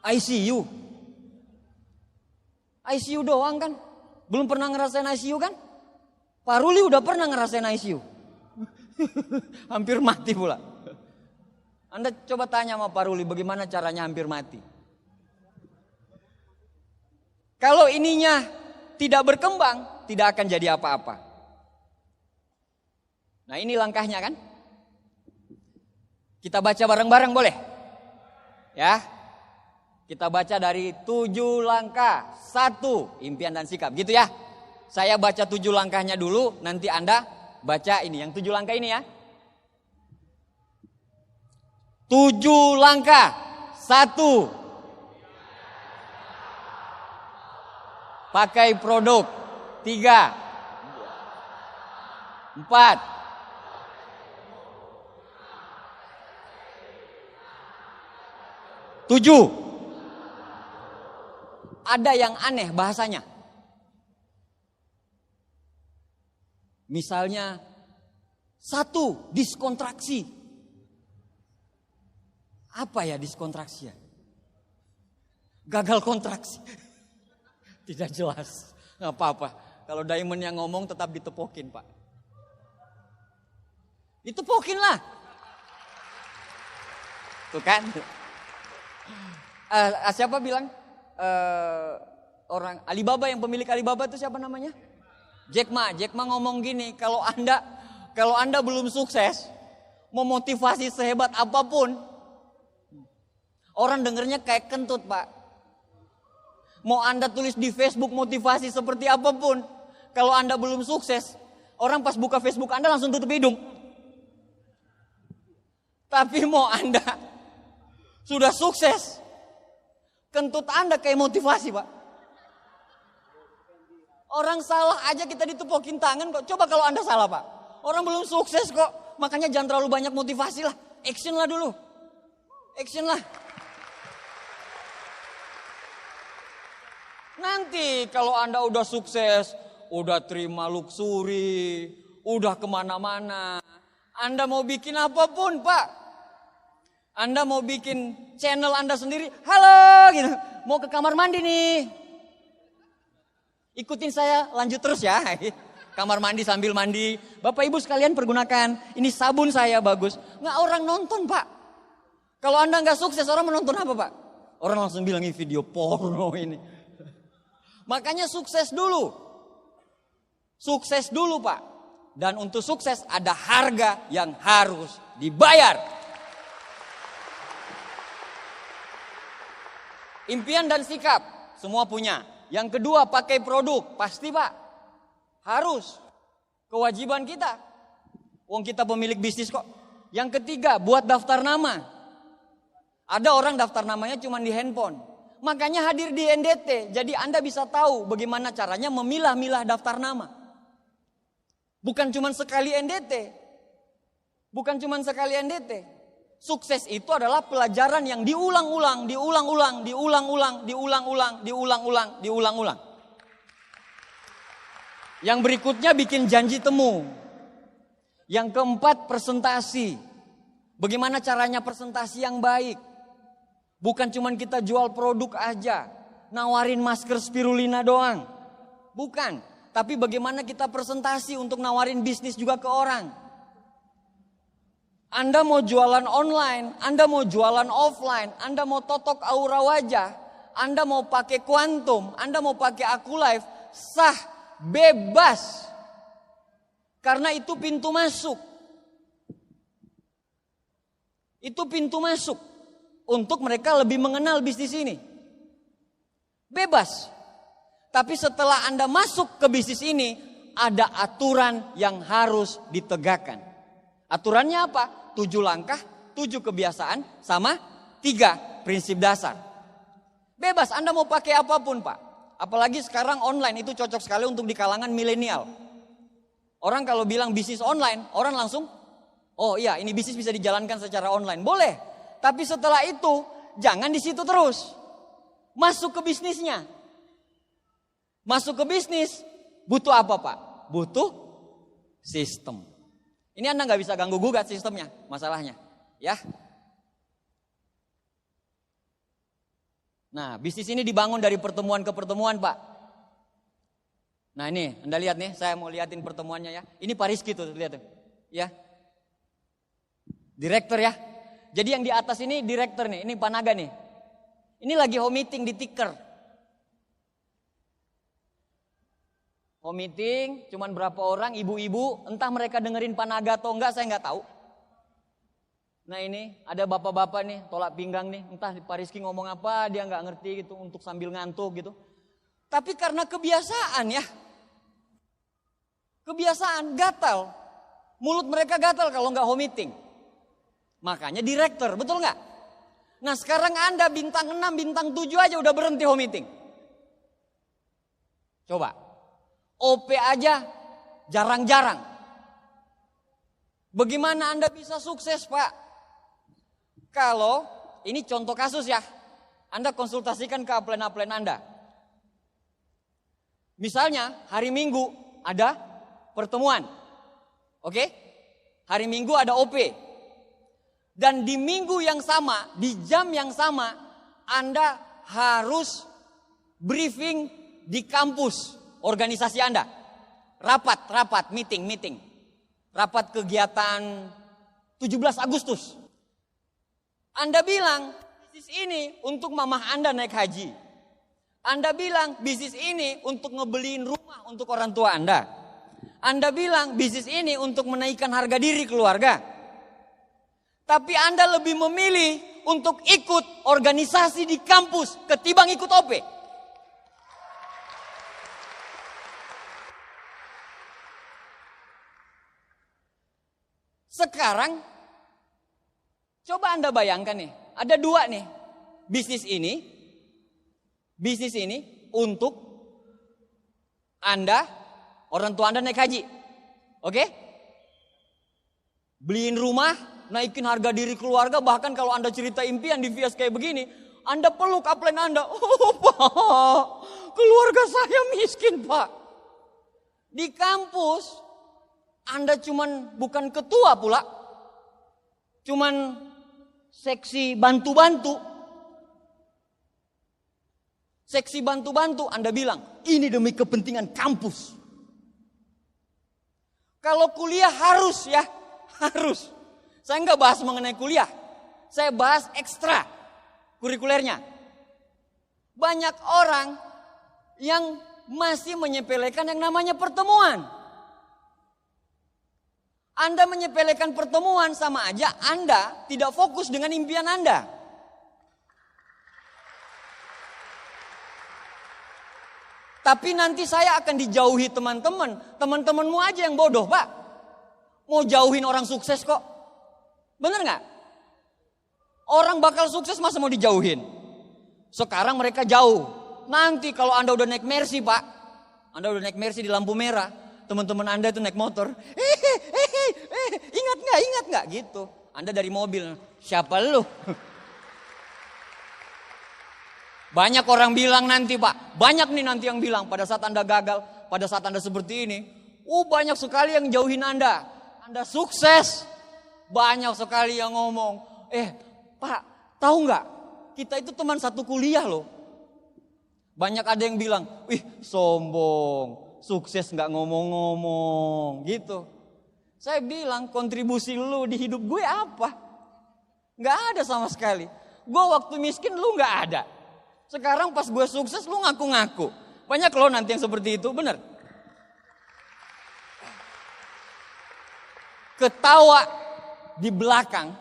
ICU. ICU doang kan. Belum pernah ngerasain ICU kan? Pak Ruli udah pernah ngerasain ICU. Hampir mati pula. Anda coba tanya sama Pak Ruli bagaimana caranya hampir mati. Kalau ininya tidak berkembang, tidak akan jadi apa-apa. Nah ini langkahnya kan. Kita baca bareng-bareng boleh? Ya. Kita baca dari 7 langkah. 1, impian dan sikap. Gitu ya. Saya baca 7 langkahnya dulu, nanti Anda baca ini. Yang 7 langkah ini ya. 7 langkah. 1. Pakai produk. 3. 4. 7. Ada yang aneh bahasanya. Misalnya 1, diskontraksi. Apa ya diskontraksi ya? Gagal kontraksi. Tidak jelas. Nggak apa-apa. Kalau Diamond yang ngomong tetap ditepokin Pak. Ditepokin lah. Tuh kan. Siapa bilang? Orang Alibaba, yang pemilik Alibaba itu siapa namanya? Jack Ma. Jack Ma ngomong gini, kalau Anda belum sukses, mau motivasi sehebat apapun, orang dengernya kayak kentut Pak. Mau Anda tulis di Facebook motivasi seperti apapun, kalau Anda belum sukses, orang pas buka Facebook Anda langsung tutup hidung. Tapi mau Anda sudah sukses, kentut Anda kayak motivasi Pak. Orang salah aja kita ditepokin tangan kok. Coba kalau Anda salah Pak. Orang belum sukses kok. Makanya jangan terlalu banyak motivasi lah. Action lah dulu. Action lah. Nanti kalau Anda udah sukses, udah terima luxury, udah kemana-mana, Anda mau bikin apapun Pak. Anda mau bikin channel Anda sendiri, halo gitu, mau ke kamar mandi nih. Ikutin saya, lanjut terus ya. Kamar mandi sambil mandi. Bapak Ibu sekalian pergunakan, ini sabun saya bagus. Nggak orang nonton Pak. Kalau Anda nggak sukses, orang menonton apa Pak? Orang langsung bilang ini video porno ini. Makanya sukses dulu. Sukses dulu Pak. Dan untuk sukses ada harga yang harus dibayar. Impian dan sikap, semua punya. Yang kedua, pakai produk. Pasti Pak. Harus. Kewajiban kita. Wong kita pemilik bisnis kok. Yang ketiga, buat daftar nama. Ada orang daftar namanya cuma di handphone. Makanya hadir di NDT. Jadi Anda bisa tahu bagaimana caranya memilah-milah daftar nama. Bukan cuma sekali NDT. Bukan cuma sekali NDT. Sukses itu adalah pelajaran yang diulang-ulang, diulang-ulang, diulang-ulang, diulang-ulang, diulang-ulang, diulang-ulang. Yang berikutnya bikin janji temu. Yang keempat presentasi. Bagaimana caranya presentasi yang baik? Bukan cuma kita jual produk aja, nawarin masker spirulina doang. Bukan, tapi bagaimana kita presentasi untuk nawarin bisnis juga ke orang. Anda mau jualan online, Anda mau jualan offline, Anda mau totok aura wajah, Anda mau pakai kuantum, Anda mau pakai Akulife, sah, bebas. Karena itu pintu masuk. Itu pintu masuk untuk mereka lebih mengenal bisnis ini. Bebas. Tapi setelah Anda masuk ke bisnis ini, ada aturan yang harus ditegakkan. Aturannya apa? 7 langkah, 7 kebiasaan, sama 3 prinsip dasar. Bebas, Anda mau pakai apapun Pak. Apalagi sekarang online itu cocok sekali untuk di kalangan milenial. Orang kalau bilang bisnis online, orang langsung, oh iya ini bisnis bisa dijalankan secara online. Boleh, tapi setelah itu jangan di situ terus. Masuk ke bisnisnya. Masuk ke bisnis, butuh apa Pak? Butuh sistem. Ini Anda nggak bisa ganggu gugat sistemnya, masalahnya, ya. Nah, bisnis ini dibangun dari pertemuan ke pertemuan, Pak. Nah ini, Anda lihat nih, saya mau liatin pertemuannya ya. Ini Pak Rizky tuh, lihat tuh, ya. Direktur ya. Jadi yang di atas ini direktur nih, ini Panaga nih. Ini lagi home meeting di tiker. Home meeting, cuman berapa orang, ibu-ibu, entah mereka dengerin Panaga atau enggak, saya nggak tahu. Nah ini ada bapak-bapak nih, tolak pinggang nih, entah Pak Rizky ngomong apa, dia nggak ngerti gitu, untuk sambil ngantuk gitu. Tapi karena kebiasaan ya, kebiasaan gatal, mulut mereka gatal kalau nggak home meeting. Makanya direktur, betul nggak? Nah sekarang Anda bintang 6, bintang 7 aja udah berhenti home meeting. Coba. OP aja jarang-jarang. Bagaimana Anda bisa sukses, Pak? Kalau, ini contoh kasus ya, Anda konsultasikan ke upline-upline Anda. Misalnya, hari Minggu ada pertemuan. Oke? Hari Minggu ada OP. Dan di minggu yang sama, di jam yang sama, Anda harus briefing di kampus organisasi Anda. Rapat, meeting. Rapat kegiatan 17 Agustus. Anda bilang, bisnis ini untuk mamah Anda naik haji. Anda bilang, bisnis ini untuk ngebeliin rumah untuk orang tua Anda. Anda bilang, bisnis ini untuk menaikkan harga diri keluarga. Tapi Anda lebih memilih untuk ikut organisasi di kampus ketimbang ikut OP. Sekarang, coba Anda bayangkan nih, ada dua nih, bisnis ini untuk Anda, orang tua Anda naik haji, oke? Beliin rumah, naikin harga diri keluarga, bahkan kalau Anda cerita impian di Vias kayak begini, Anda peluk upline Anda, oh Pak, keluarga saya miskin Pak. Di kampus, Anda cuman bukan ketua pula, cuman seksi bantu-bantu. Seksi bantu-bantu Anda bilang, ini demi kepentingan kampus. Kalau kuliah harus ya, harus. Saya nggak bahas mengenai kuliah, saya bahas ekstra kurikulernya. Banyak orang yang masih menyepelekan yang namanya pertemuan. Anda menyepelekan pertemuan sama aja Anda tidak fokus dengan impian Anda. Tapi nanti saya akan dijauhi teman-teman. Teman-temanmu aja yang bodoh, Pak. Mau jauhin orang sukses kok. Bener gak? Orang bakal sukses masa mau dijauhin? Sekarang mereka jauh. Nanti kalau Anda udah naik Mercy, Pak. Anda udah naik Mercy di lampu merah. Teman-teman Anda itu naik motor. Ingat gak? Gitu. Anda dari mobil. Siapa lu? Banyak orang bilang nanti Pak. Banyak nih nanti yang bilang pada saat Anda gagal. Pada saat Anda seperti ini. Banyak sekali yang jauhin Anda. Anda sukses. Banyak sekali yang ngomong. Pak, tahu gak? Kita itu teman satu kuliah loh. Banyak ada yang bilang. Wih sombong. Sukses gak ngomong-ngomong. Gitu. Saya bilang kontribusi lu di hidup gue apa? Gak ada sama sekali. Gue waktu miskin lu gak ada. Sekarang pas gue sukses lu ngaku-ngaku. Banyak loh nanti yang seperti itu, bener. Ketawa di belakang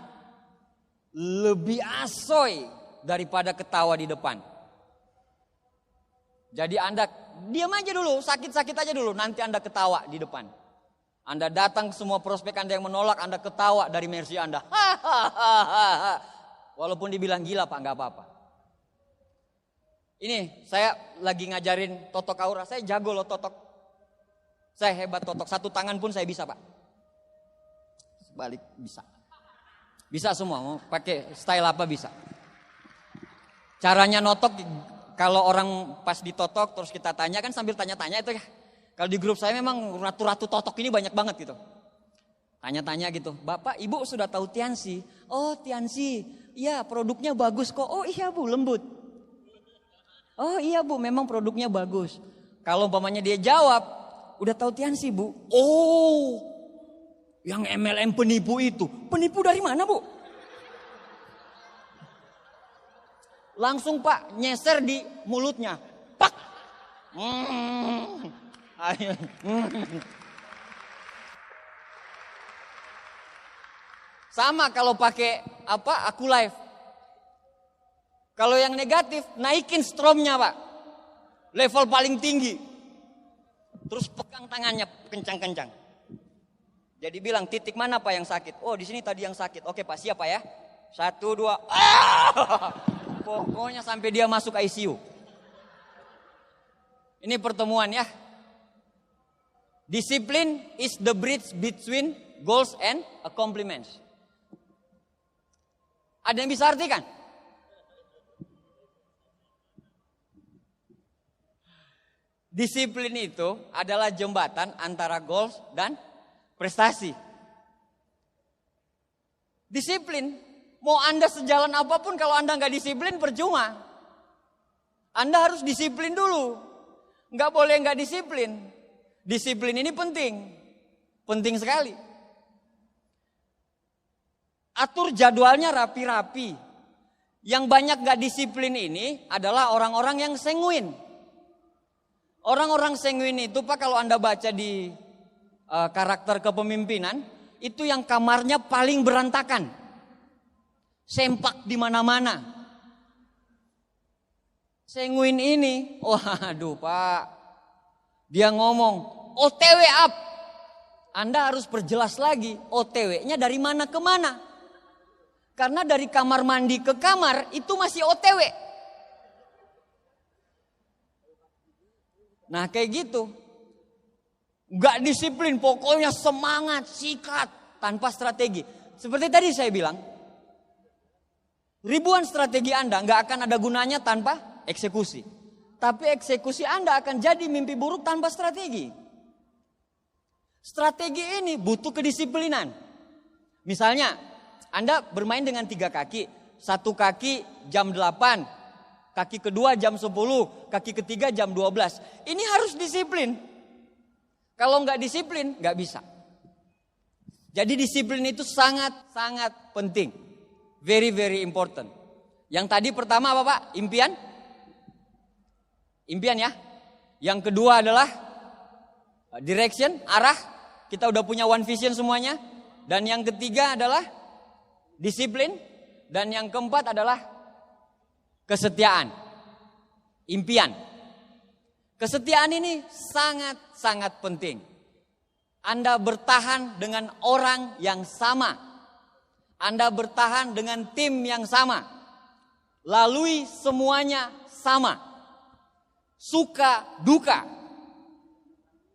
lebih asoy daripada ketawa di depan. Jadi Anda diam aja dulu, sakit-sakit aja dulu, nanti Anda ketawa di depan. Anda datang ke semua prospek Anda yang menolak, Anda ketawa dari Mercy Anda. Walaupun dibilang gila Pak, gak apa-apa. Ini saya lagi ngajarin totok aura, saya jago loh totok. Saya hebat totok, satu tangan pun saya bisa Pak. Balik bisa. Bisa semua, mau pakai style apa bisa. Caranya notok, kalau orang pas ditotok terus kita tanya kan sambil tanya-tanya itu ya. Kalau di grup saya memang ratu-ratu totok ini banyak banget gitu. Tanya-tanya gitu, Bapak Ibu sudah tahu Tiansi? Oh Tiansi, iya produknya bagus kok. Oh iya Bu, lembut. Oh iya Bu, memang produknya bagus. Kalau umpamanya dia jawab, udah tahu Tiansi Bu? Oh, yang MLM penipu itu. Penipu dari mana Bu? langsung Pak nyeser di mulutnya. Pak. Sama kalau pakai Aku Live. Kalau yang negatif, naikin stromnya Pak. Level paling tinggi. Terus pegang tangannya kencang-kencang. Jadi bilang, titik mana Pak yang sakit? Oh, di sini tadi yang sakit. Oke Pak, siapa ya? 1, 2. Pokoknya sampai dia masuk ICU. Ini pertemuan ya. Disiplin is the bridge between goals and accomplishments. Ada yang bisa artikan? Disiplin itu adalah jembatan antara goals dan prestasi. Disiplin, mau Anda sejalan apapun kalau Anda nggak disiplin percuma. Anda harus disiplin dulu. Nggak boleh nggak disiplin. Disiplin ini penting. Penting sekali. Atur jadwalnya rapi-rapi. Yang banyak nggak disiplin ini adalah orang-orang yang sanguin. Orang-orang sanguin itu Pak, kalau Anda baca di karakter kepemimpinan, itu yang kamarnya paling berantakan. Sempak di mana-mana. Sanguin ini, waduh Pak, dia ngomong OTW up. Anda harus perjelas lagi, OTW-nya dari mana ke mana. Karena dari kamar mandi ke kamar itu masih OTW. Nah kayak gitu. Gak disiplin, pokoknya semangat, sikat, tanpa strategi. Seperti tadi saya bilang, ribuan strategi Anda gak akan ada gunanya tanpa eksekusi. Tapi eksekusi Anda akan jadi mimpi buruk tanpa strategi. Strategi ini butuh kedisiplinan. Misalnya, Anda bermain dengan 3 kaki. 1 kaki jam 8. Kaki kedua jam 10, kaki ketiga jam 12. Ini harus disiplin. Kalau nggak disiplin, nggak bisa. Jadi disiplin itu sangat-sangat penting. Very, very important. Yang tadi pertama apa Pak? Impian? Impian ya. Yang kedua adalah direction, arah. Kita udah punya one vision semuanya. Dan yang ketiga adalah disiplin. Dan yang keempat adalah kesetiaan, impian. Kesetiaan ini sangat-sangat penting. Anda bertahan dengan orang yang sama. Anda bertahan dengan tim yang sama. Lalui semuanya sama. Suka, duka.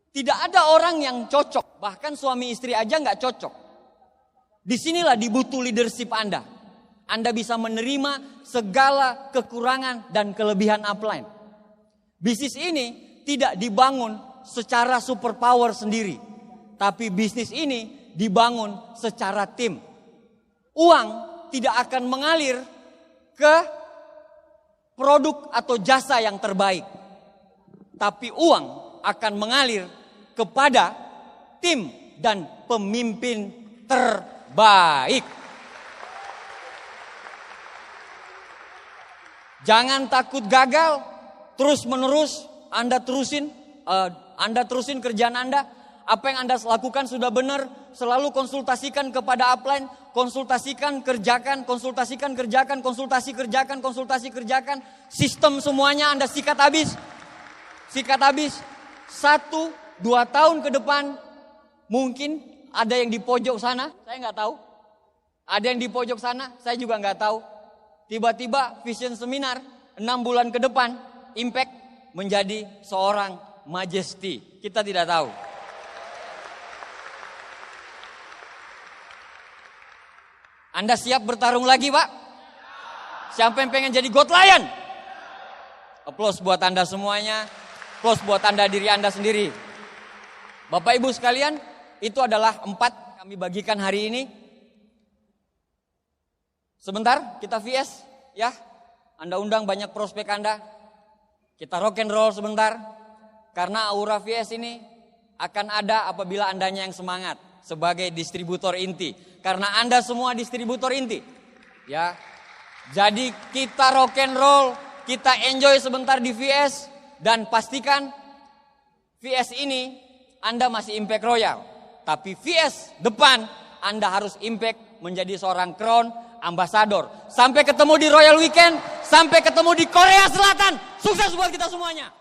Tidak ada orang yang cocok. Bahkan suami istri aja nggak cocok. Disinilah dibutuh leadership Anda. Anda bisa menerima segala kekurangan dan kelebihan upline. Bisnis ini tidak dibangun secara superpower sendiri. Tapi bisnis ini dibangun secara tim. Uang tidak akan mengalir ke produk atau jasa yang terbaik. Tapi uang akan mengalir kepada tim dan pemimpin terbaik. Jangan takut gagal, terus menerus Anda terusin kerjaan Anda. Apa yang Anda lakukan sudah benar, selalu konsultasikan kepada upline, konsultasikan, kerjakan, konsultasikan, kerjakan, konsultasi, kerjakan, konsultasi, kerjakan. Sistem semuanya Anda sikat habis. Sikat habis. 1-2 tahun ke depan, mungkin ada yang di pojok sana, saya nggak tahu. Ada yang di pojok sana, saya juga nggak tahu. Tiba-tiba vision seminar 6 bulan ke depan impact menjadi seorang majesty. Kita tidak tahu. Anda siap bertarung lagi Pak? Siapa yang pengen jadi God Lion? Applause buat Anda semuanya. Applause buat Anda diri Anda sendiri. Bapak Ibu sekalian, itu adalah 4 kami bagikan hari ini. Sebentar kita VS ya. Anda undang banyak prospek Anda. Kita rock and roll sebentar. Karena aura VS ini akan ada apabila Andanya yang semangat sebagai distributor inti. Karena Anda semua distributor inti. Ya. Jadi kita rock and roll, kita enjoy sebentar di VS, dan pastikan VS ini Anda masih Impact Royal. Tapi VS depan Anda harus Impact menjadi seorang Crown Ambassador. Sampai ketemu di Royal Weekend, sampai ketemu di Korea Selatan. Sukses buat kita semuanya.